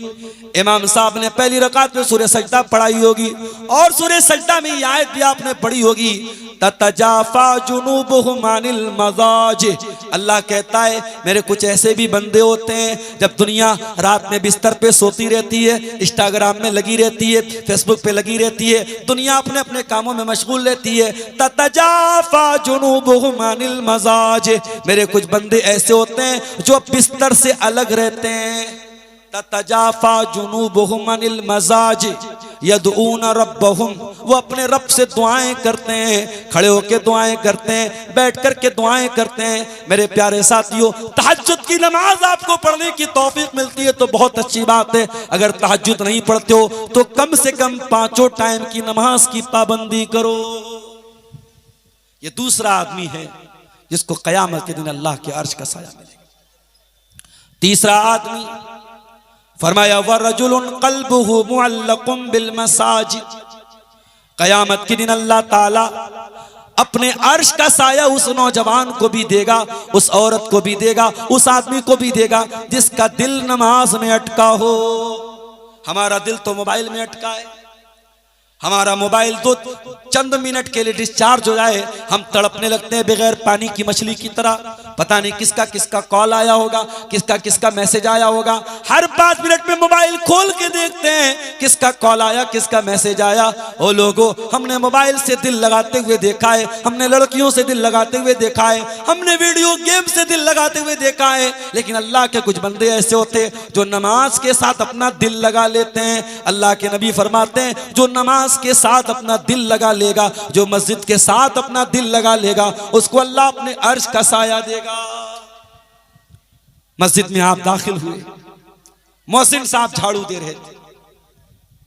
इमाम साहब ने पहली रकात में सूरह सजदा पढ़ाई होगी और सूरह सजदा में ये आयत भी आपने पढ़ी होगी ततजाफा जुनूबुहुम अनिल मज़ाज। अल्लाह कहता है मेरे कुछ ऐसे भी बंदे होते हैं जब दुनिया रात में बिस्तर पे सोती रहती है, इंस्टाग्राम में लगी रहती है, फेसबुक पे लगी रहती है, दुनिया अपने अपने कामों में मशगूल रहती है। ततजाफा जुनूबुहुम अनिल मज़ाज, मेरे कुछ बंदे ऐसे होते हैं जो बिस्तर से अलग रहते हैं। ततजाफा जुनूबुहुम अनिल मज़ाज यदऊन रब्बहुम, वो अपने रब से दुआएं करते हैं, खड़े होकर दुआएं करते हैं, बैठ कर के दुआएं करते हैं। मेरे प्यारे साथियों, तहज्जुद की नमाज आपको पढ़ने की तौफीक मिलती है तो बहुत अच्छी बात है। अगर तहज्जुद नहीं पढ़ते हो तो कम से कम 5 टाइम की नमाज की पाबंदी करो। ये दूसरा आदमी है जिसको क़यामत के दिन अल्लाह के अर्श का साया मिलेगा। तीसरा आदमी फरमाया वरजुलुन क़ल्बुहु मुअल्लक़ुन बिल मसाजिद, क़यामत के दिन अल्लाह ताला अपने अर्श का साया उस नौजवान को भी देगा, उस औरत को भी देगा, उस आदमी को भी देगा जिसका दिल नमाज में अटका हो। हमारा दिल तो मोबाइल में अटका है, हमारा मोबाइल तो चंद मिनट के लिए डिस्चार्ज हो जाए हम तड़पने लगते हैं बगैर पानी की मछली की तरह। पता नहीं किसका किसका कॉल आया होगा, किसका किसका मैसेज आया होगा। हर 5 मिनट में मोबाइल खोल के देखते हैं किसका कॉल आया, किसका मैसेज आया। ओ लोगों, हमने मोबाइल से दिल लगाते हुए देखा है, हमने लड़कियों से दिल लगाते हुए देखा है, हमने वीडियो गेम से दिल लगाते हुए देखा है, लेकिन अल्लाह के कुछ बंदे ऐसे होते हैं जो नमाज के साथ अपना दिल लगा लेते हैं। अल्लाह के नबी फरमाते हैं जो नमाज के साथ अपना दिल लगा लेगा, जो मस्जिद के साथ अपना दिल लगा लेगा, उसको अल्लाह अपने अर्श का साया देगा। मस्जिद में आप दाखिल हुए, मौसिन साहब झाड़ू दे रहे थे,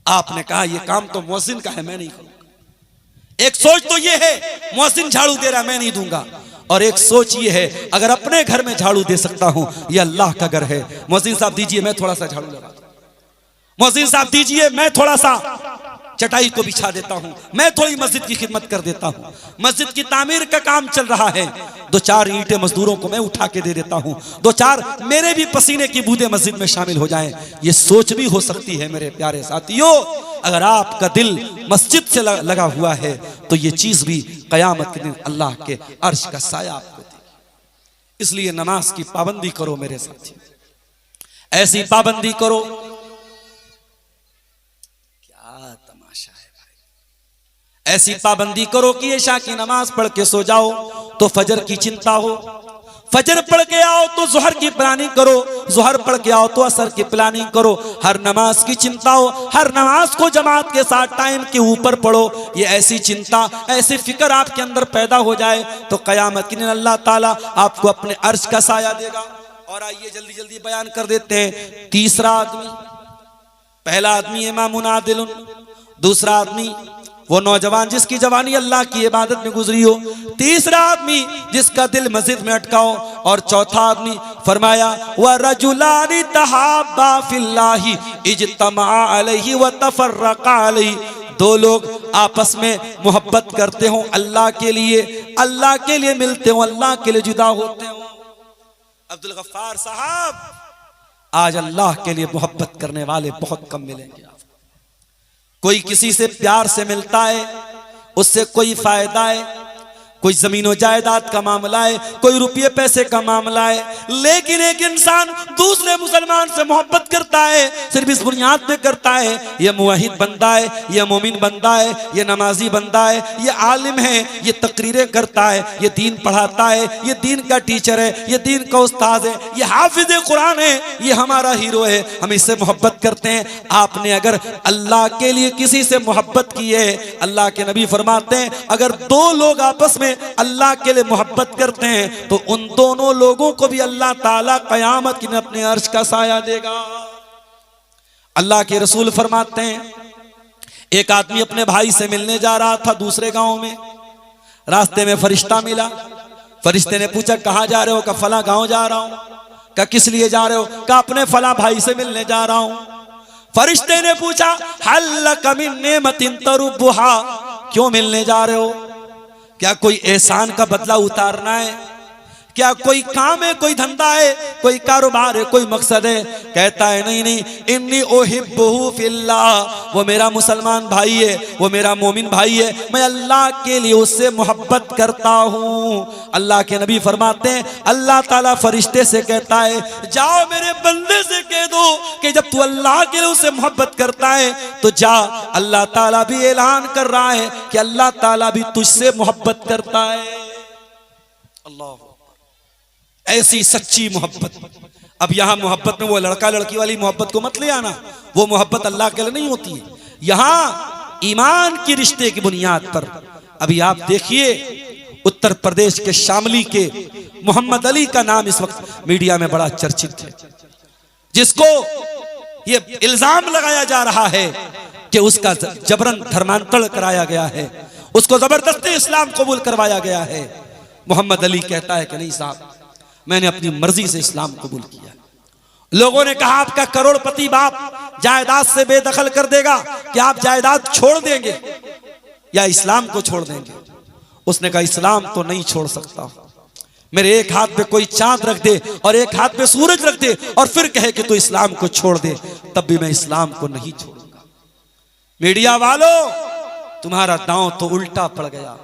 आपने कहा यह काम तो मौसिन का है, मैं नहीं करूंगा। एक सोच तो यह है मौसिन झाड़ू दे रहा मैं नहीं दूंगा, और एक सोच ये है अगर अपने घर में झाड़ू दे सकता हूं, यह अल्लाह का घर है। मौसिन साहब दीजिए मैं थोड़ा सा झाड़ू लगा दूं, मौसिन साहब दीजिए मैं थोड़ा सा चटाई को बिछा देता हूं, मैं थोड़ी मस्जिद की खिदमत कर देता हूं, मस्जिद की तामीर का काम चल रहा है, 2-4 ईंटें मजदूरों को मैं उठा के दे देता हूं, 2-4 मेरे भी पसीने की बूंदें मस्जिद में शामिल हो जाएं। ये सोच भी हो सकती है मेरे प्यारे साथियों। अगर आपका दिल मस्जिद से लगा हुआ है तो ये चीज भी कयामत के दिन अल्लाह के अर्श का साया आपको देगी। इसलिए नमाज की पाबंदी करो मेरे साथी, ऐसी पाबंदी करो। क्या तमाशा है भाई, ऐसी पाबंदी करो कि इशा की नमाज पढ़ के सो जाओ तो फजर की चिंता हो, फजर पढ़ के आओ तो जोहर की प्लानिंग करो, जोहर पढ़ के आओ तो असर की प्लानिंग करो, हर नमाज की चिंता हो, हर नमाज को जमात के साथ टाइम के ऊपर पढ़ो। ये ऐसी चिंता, ऐसी फिक्र आपके अंदर पैदा हो जाए तो कयामत के दिन अल्लाह ताला आपको अपने अर्श का साया देगा। और आइए जल्दी जल्दी बयान कर देते हैं। तीसरा आदमी, पहला आदमी इमामुन आदिलुन, दूसरा आदमी वो नौजवान जिसकी जवानी अल्लाह की इबादत में गुजरी हो, तीसरा आदमी जिसका दिल मस्जिद में अटका हो, और चौथा आदमी फरमाया व रजुलानी तहाब्बा फिल्लाही इज्तमा अलैहि व तफर्रका अलैहि, 2 लोग आपस में मोहब्बत करते हो अल्लाह के लिए मिलते हो, अल्लाह के लिए जुदा होते हो। अब्दुल गफ्फार साहब, आज अल्लाह के लिए मोहब्बत करने वाले बहुत कम मिलेंगे। कोई किसी से प्यार से मिलता है, उससे कोई फायदा है, कोई जमीनो जायदाद का मामला है, कोई रुपये पैसे का मामला है, लेकिन एक इंसान दूसरे मुसलमान से मोहब्बत करता है सिर्फ इस बुनियाद पे करता है, ये मुवहिद बंदा है, ये मोमिन बंदा है, ये नमाजी बंदा है, ये आलिम है, ये तकरीरें करता है, ये दीन पढ़ाता है, ये दीन का टीचर है, ये दीन का उस्ताद है, ये हाफिज कुरान है, ये हमारा हीरो है, हम इससे मोहब्बत करते हैं। आपने अगर अल्लाह के लिए किसी से मोहब्बत की है, अल्लाह के नबी फरमाते हैं अगर 2 लोग आपस में अल्लाह के लिए मोहब्बत करते हैं तो उन दोनों लोगों को भी अल्लाह ताला कयामत के दिन अपने अर्श का साया देगा। अल्लाह के रसूल फरमाते हैं एक आदमी अपने भाई से मिलने जा रहा था दूसरे गांव में, रास्ते में फरिश्ता मिला, फरिश्ते ने पूछा कहां जा रहे हो? का फला गांव जा रहा हूं। का किस लिए जा रहे हो? का अपने फला भाई से मिलने जा रहा हूं। फरिश्ते ने पूछा हल लक मिन नेमतिन तरुबुहा, क्यों मिलने जा रहे हो? क्या कोई एहसान का बदला उतारना है? क्या कोई काम है, कोई धंधा है, कोई कारोबार है, कोई मकसद है? कहता है नहीं, इन्नी उहिब्बुहु फिल्लाह, वो मेरा मुसलमान भाई है, वो मेरा मोमिन भाई है, मैं अल्लाह के लिए उससे मोहब्बत करता हूँ। अल्लाह के नबी फरमाते हैं अल्लाह ताला फरिश्ते से कहता है जाओ मेरे बंदे से कह दो कि जब तू अल्लाह के लिए उससे मोहब्बत करता है तो जा, अल्लाह ताला भी ऐलान कर रहा है कि अल्लाह ताला भी तुझसे मोहब्बत करता है। अल्लाह, ऐसी सच्ची मोहब्बत। अब यहां मोहब्बत में वो लड़का लड़की वाली मोहब्बत को मत ले आना, वो मोहब्बत अल्लाह के लिए नहीं होती है। यहां ईमान की रिश्ते की बुनियाद पर अभी आप देखिए उत्तर प्रदेश के शामली के मोहम्मद अली का नाम इस वक्त मीडिया में बड़ा चर्चित है, जिसको ये इल्जाम लगाया जा रहा है कि उसका जबरन धर्मांतरण कराया गया है, उसको जबरदस्ती इस्लाम कबूल करवाया गया है। मोहम्मद अली कहता है कि नहीं साहब, मैंने अपनी मर्जी से इस्लाम कबूल किया। लोगों ने कहा आपका करोड़पति बाप जायदाद से बेदखल कर देगा, कि आप जायदाद छोड़ देंगे या इस्लाम को छोड़ देंगे? उसने कहा इस्लाम तो नहीं छोड़ सकता, मेरे एक हाथ पे कोई चांद रख दे और एक हाथ पे सूरज रख दे और फिर कहे कि तू इस्लाम को छोड़ दे, तब भी मैं इस्लाम को नहीं छोड़ूंगा। मीडिया वालों, तुम्हारा दांव तो उल्टा पड़ गया।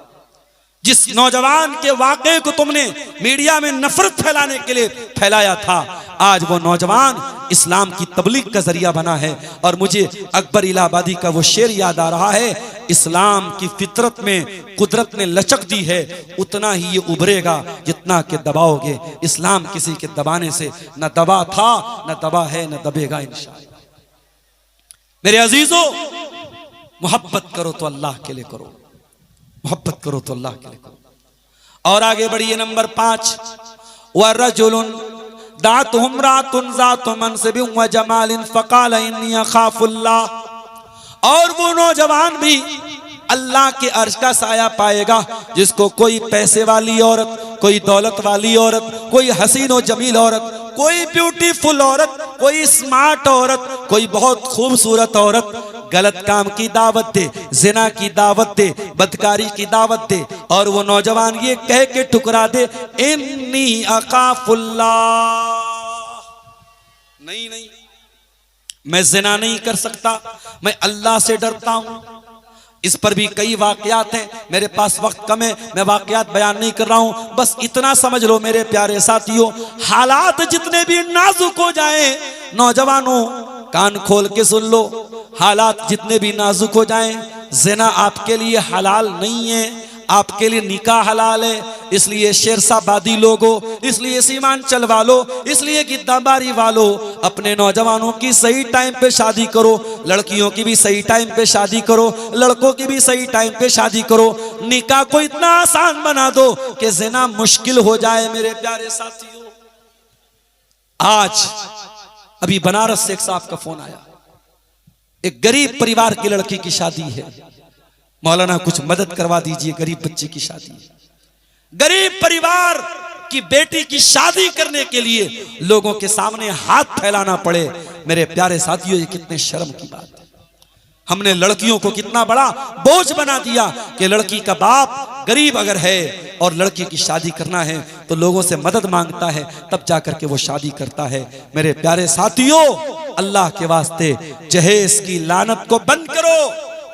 जिस नौजवान के वाकये को तुमने मीडिया में नफरत फैलाने के लिए फैलाया था, आज वो नौजवान इस्लाम की तबलीग का जरिया बना है। और मुझे अकबर इलाहाबादी का वो शेर याद आ रहा है, इस्लाम की फितरत में कुदरत ने लचक दी है, उतना ही ये उभरेगा जितना के दबाओगे। इस्लाम किसी के दबाने से न दबा था, न दबा है, न दबेगा इंशाअल्लाह। मेरे अजीजों, मोहब्बत करो तो अल्लाह के लिए करो, मोहब्बत करो तो अल्लाह के लिए करो। और आगे बढ़िए नंबर 5, वरजुलुन दातुहुम रातुन ज़ातु मनसिबिन व जमालिन फ़क़ाल इन्नी अख़ाफ़ुल्लाह। और वो नौजवान भी अल्लाह के अर्श का साया पाएगा जिसको कोई पैसे वाली औरत, कोई दौलत वाली औरत, कोई हसीन और जमील औरत, कोई ब्यूटीफुल औरत, कोई स्मार्ट औरत, कोई बहुत खूबसूरत औरत गलत काम की दावत दे, जिना की दावत दे, बदकारी की दावत दे, और वो नौजवान ये कह के ठुकरा दे इन्नी अकाफुल्लाह, नहीं नहीं मैं जिना नहीं कर सकता, मैं अल्लाह से डरता हूं। इस पर भी कई वाकयात हैं, मेरे पास वक्त कम है, मैं वाकयात बयान नहीं कर रहा हूं। बस इतना समझ लो मेरे प्यारे साथियों, हालात जितने भी नाजुक हो जाएं, नौजवानों कान खोल के सुन लो, हालात जितने भी नाजुक हो जाएं, जिना आपके लिए हलाल नहीं है, आपके लिए निकाह हलाल है। इसलिए शेरशाबादी लोगों, इसलिए सीमांचल वालों, इसलिए गिद्दाबारी वालों, अपने नौजवानों की सही टाइम पे शादी करो, लड़कियों की भी सही टाइम पे शादी करो, लड़कों की भी सही टाइम पे शादी करो। निकाह को इतना आसान बना दो कि ज़िना मुश्किल हो जाए। मेरे प्यारे साथियों, आज अभी बनारस से एक साहब का फोन आया, एक गरीब परिवार की लड़की की शादी है, मौलाना कुछ मदद करवा दीजिए, गरीब बच्चे की शादी है। गरीब परिवार की बेटी की शादी करने के लिए लोगों के सामने हाथ फैलाना पड़े। मेरे प्यारे साथियों, ये कितने शर्म की बात है। हमने लड़कियों को कितना बड़ा बोझ बना दिया कि लड़की का बाप गरीब अगर है और लड़की की शादी करना है तो लोगों से मदद मांगता है, तब जाकर के वो शादी करता है। मेरे प्यारे साथियों, अल्लाह के वास्ते जहेज की लानत को बंद करो,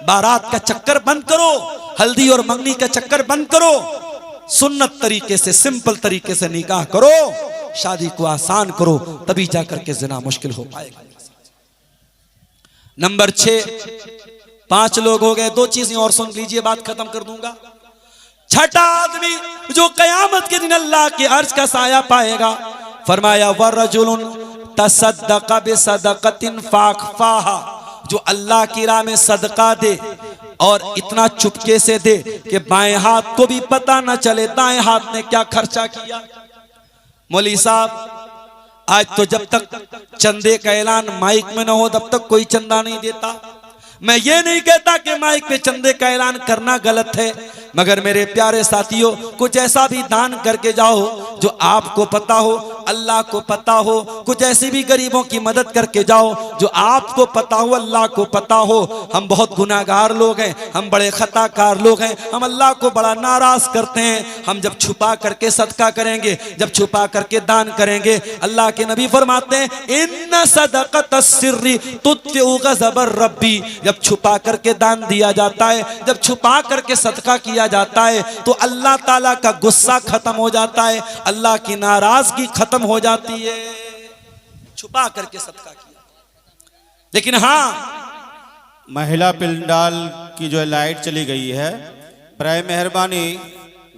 बारात का चक्कर बंद करो, हल्दी और मंगनी का चक्कर बंद करो, सुन्नत तरीके से, सिंपल तरीके से निकाह करो, शादी को आसान करो, तभी जाकर के ज़िना मुश्किल हो पाएगा। नंबर 6, 5 लोग हो गए, 2 चीजें और सुन लीजिए, बात खत्म कर दूंगा। छठा आदमी जो कयामत के दिन अल्लाह के अर्श का साया पाएगा, फरमाया वरजुलुन तसद्दक़ बिसदक़तिन फ़ाख़फ़ाहा, जो अल्लाह की राह में सदका दे और इतना चुपके से दे कि बाएं हाथ को भी पता न चले दाएं हाथ ने क्या खर्चा किया। मौलवी साहब, आज तो जब तक चंदे का ऐलान माइक में न हो तब तक कोई चंदा नहीं देता। मैं ये नहीं कहता कि माइक पे चंदे का ऐलान करना गलत है, मगर मेरे प्यारे साथियों, कुछ ऐसा भी दान करके जाओ जो आपको पता हो, अल्लाह को पता हो। कुछ ऐसी भी गरीबों की मदद करके जाओ जो आपको पता हो, अल्लाह को पता हो। हम बहुत गुनाहगार लोग हैं, हम बड़े खताकार लोग हैं, हम अल्लाह को बड़ा नाराज करते हैं। हम जब छुपा करके सदका करेंगे, जब छुपा करके दान करेंगे, अल्लाह के नबी फरमाते हैं इन्ना सदक़त सिर्री तुत्फ़िउ ग़ज़ब रब्बी, जब छुपा करके दान दिया जाता है, जब छुपा करके सदका किया जाता है तो अल्लाह ताला का गुस्सा खत्म हो जाता है, अल्लाह की नाराजगी खत्म हो जाती है। छुपा करके सदका किया। लेकिन हाँ, महिला पिंडाल की जो लाइट चली गई है, प्राय मेहरबानी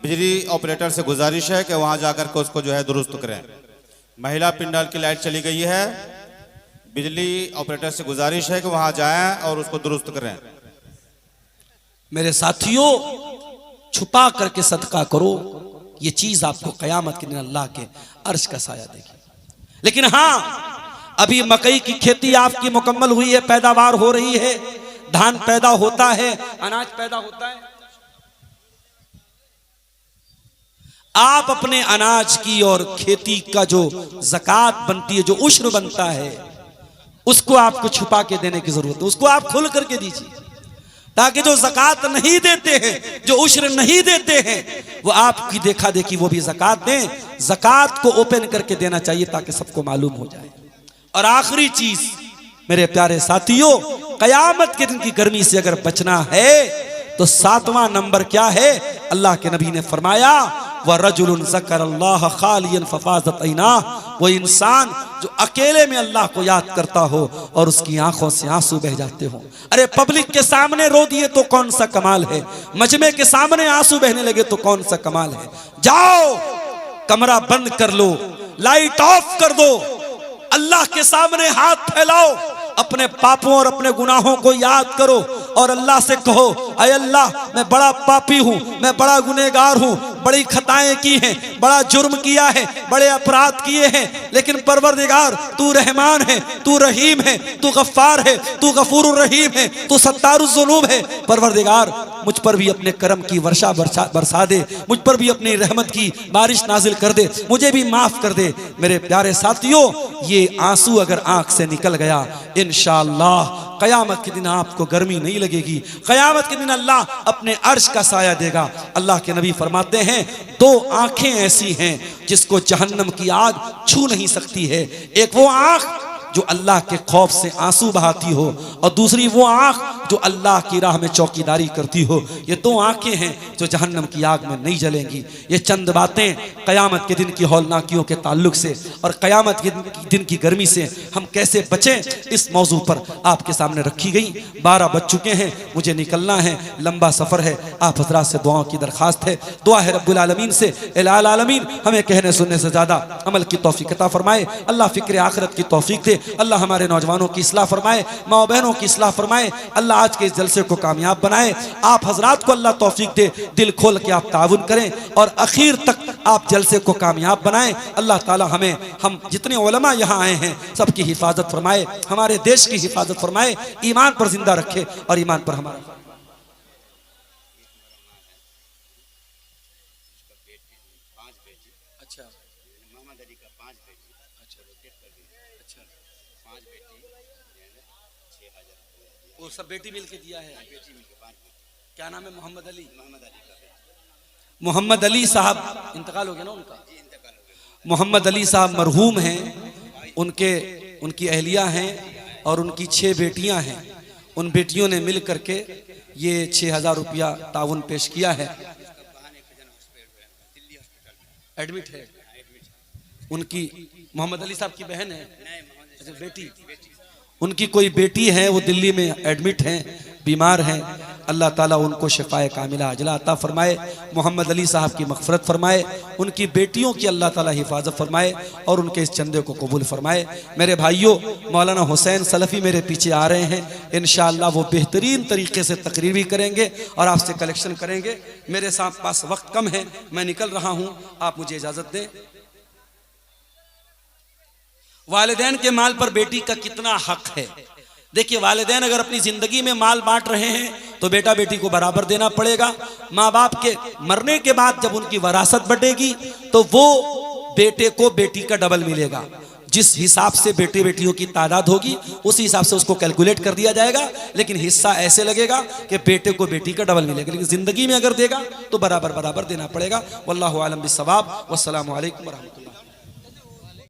बिजली ऑपरेटर से गुजारिश है कि वहां जाकर के उसको जो है दुरुस्त करें। महिला पिंडाल की लाइट चली गई है, बिजली ऑपरेटर से गुजारिश है कि वहां जाएं और उसको दुरुस्त करें। मेरे साथियों, छुपा करके सदका करो, ये चीज आपको कयामत के दिन अल्लाह के अर्श का साया देगी। लेकिन हाँ, अभी मकई की खेती आपकी मुकम्मल हुई है, पैदावार हो रही है, धान पैदा होता है, अनाज पैदा होता है। आप अपने अनाज की और खेती का जो ज़कात बनती है, जो उश्र बनता है, उसको आपको छुपा के देने की जरूरत है। उसको आप खुल करके दीजिए, ताकि जो ज़कात नहीं देते हैं, जो उश्र नहीं देते हैं, वो आपकी देखा देखी वो भी ज़कात दें। ज़कात को ओपन करके देना चाहिए ताकि सबको मालूम हो जाए। और आखिरी चीज मेरे प्यारे साथियों, कयामत के दिन की गर्मी से अगर बचना है तो 7वां नंबर क्या है? अल्लाह के नबी ने फरमाया वरजुलुन ज़करल्लाह खालियन फफाज़त ऐनाह, वो इंसान जो अकेले में अल्लाह को याद करता हो और उसकी आंखों से आंसू बह जाते हो। अरे पब्लिक के सामने रो दिए तो कौन सा कमाल है, मजमे के सामने आंसू बहने लगे तो कौन सा कमाल है। जाओ, कमरा बंद कर लो, लाइट ऑफ कर दो, अल्लाह के सामने हाथ फैलाओ, अपने पापों और अपने गुनाहों को याद करो और अल्लाह से कहो, अय अल्लाह, मैं बड़ा पापी हूँ, मैं बड़ा गुनहगार हूँ, बड़ी खताएं की हैं, बड़ा जुर्म किया है, बड़े अपराध किए हैं, लेकिन परवरदिगार तू रहमान है, तू रहीम है, तू गफ्फार है, तू गफूरुर रहीम है, तू सत्तारुज़ ज़ुनूब है। परवरदिगार मुझ पर भी अपने करम की वर्षा बरसा दे, मुझ पर भी अपनी रहमत की बारिश नाजिल कर दे, मुझे भी माफ कर दे। मेरे प्यारे साथियों, ये आंसू अगर आंख से निकल गया, इंशाअल्लाह क़यामत के दिन आपको गर्मी नहीं लगेगी। क़यामत के दिन अल्लाह अपने अर्श का साया देगा। अल्लाह के नबी फरमाते हैं, दो आंखें ऐसी हैं जिसको जहन्नम की आग छू नहीं सकती है। एक वो आंख जो अल्लाह के खौफ से आंसू बहाती हो, और दूसरी वो आंख जो अल्लाह की राह में चौकीदारी करती हो। ये दो आंखें हैं जो जहन्नम की आग में नहीं जलेंगी। ये चंद बातें क़यामत के दिन की हौलनाकियों के ताल्लुक से और क़यामत के दिन की गर्मी से हम कैसे बचें, इस मौजू पर आपके सामने रखी गई। 12 बज चुके हैं, मुझे निकलना है, लंबा सफ़र है। आप हज़रात से दुआओं की दरख्वास्त है, दुआ है रब्बुल आलमीन से, इलाहुल आलमीन हमें कहने सुनने से ज़्यादा अमल की तौफीक अता फरमाए। अल्लाह फ़िक्र आखिरत की तौफीक दे। अल्लाह हमारे नौजवानों की इस्लाह फरमाए, माँ बहनों की इस्लाह फरमाए। अल्लाह आज के इस जलसे को कामयाब बनाए। आप हजरात को अल्लाह तौफीक दे, दिल खोल के आप ताउन करें और आखिर तक आप जलसे को कामयाब बनाएं। अल्लाह ताला हम जितने उलमा यहाँ आए हैं सबकी हिफाजत फरमाए, हमारे देश की हिफाजत फरमाए, ईमान पर जिंदा रखे और ईमान पर हमारा वो सब बेटी मिलके दिया है। क्या नाम है? मोहम्मद अली साहब इंतकाल हो गया ना उनका। मोहम्मद अली साहब मरहूम हैं, उनकी अहलिया हैं और उनकी 6 बेटियां हैं। उन बेटियों ने मिल करके ये 6000 रुपया ताउन पेश किया है। एडमिट है उनकी, मोहम्मद अली साहब की बहन है, अच्छा बेटी, उनकी कोई बेटी है, वो दिल्ली में एडमिट हैं, बीमार हैं। अल्लाह ताला उनको शिफाए कामिला अजला अता फरमाए, मोहम्मद अली साहब की मग़फ़िरत फरमाए, उनकी बेटियों की अल्लाह ताला हिफाजत फरमाए और उनके इस चंदे को कबूल फरमाए। मेरे भाइयों, मौलाना हुसैन सलफ़ी मेरे पीछे आ रहे हैं, इंशाअल्लाह वो बेहतरीन तरीके से तकरीर भी करेंगे और आपसे कलेक्शन करेंगे। मेरे साथ पास वक्त कम है, मैं निकल रहा हूँ, आप मुझे इजाज़त दें। वालिदैन के माल पर बेटी का कितना हक है? देखिए, वालिदैन अगर अपनी जिंदगी में माल बांट रहे हैं तो बेटा बेटी को बराबर देना पड़ेगा। माँ बाप के मरने के बाद जब उनकी वरासत बटेगी तो वो बेटे को बेटी का डबल मिलेगा। जिस हिसाब से बेटे बेटियों की तादाद होगी उसी हिसाब से उसको कैलकुलेट कर दिया जाएगा, लेकिन हिस्सा ऐसे लगेगा कि बेटे को बेटी का डबल मिलेगा। लेकिन जिंदगी में अगर देगा तो बराबर बराबर देना पड़ेगा। वल्लाहु आलम बिस्सवाब। वस्सलामु अलैकुम वरहमतुल्लाह।